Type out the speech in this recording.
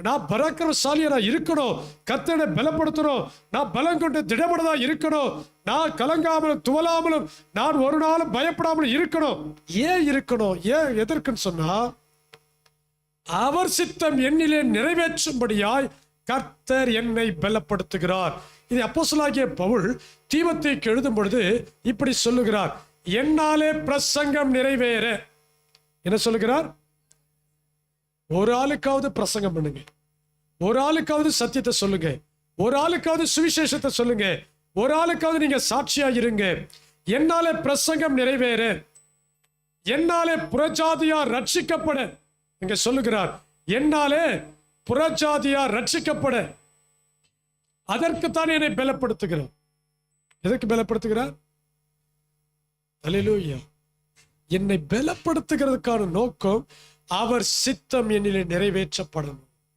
நான் பராக்கிரமசாலியா நான் இருக்கணும், கர்த்தரை பலப்படுத்தணும், நான் பலம் கொண்டு திடமனதா இருக்கணும், நான் கலங்காமலும் துவலாமலும் நான் ஒரு நாளும் பயப்படாமலும் இருக்கணும். ஏன் இருக்கணும்? ஏன் எதற்குன்னு சொன்னா, அவர் சித்தம் என்னிலே நிறைவேற்றும்படியாய் கர்த்தர் என்னை பலப்படுத்துகிறார். இது அப்போஸ்தலனாகிய பவுல் தீமோத்தேயுக்கு எழுதும் பொழுது இப்படி சொல்லுகிறார், என்னாலே பிரசங்கம் நிறைவேற. என்ன சொல்லுகிறார்? ஒரு ஆளுக்காவது பிரசங்கம் பண்ணுங்க, ஒரு ஆளுக்காவது சத்தியத்தை சொல்லுங்க, ஒரு ஆளுக்காவது சுவிசேஷத்தை சொல்லுங்க, ஒரு ஆளுக்காவது நீங்க சாட்சியா இருங்க. என்னாலே பிரசங்கம் நிறைவேற, என்னாலே புறஜாதியார் ரட்சிக்கப்பட. இங்க சொல்லுகிறார், என்னாலே புறஜாதியார் ரட்சிக்கப்பட. அதற்குத்தான் என்னை பலப்படுத்துகிறார். எதற்கு பலப்படுத்துகிறார்? அல்லேலூயா. என்னை பலப்படுத்துகிறதுக்கான நோக்கம் அவர் சித்தம் என்னிலே நிறைவேற்றப்படணும்.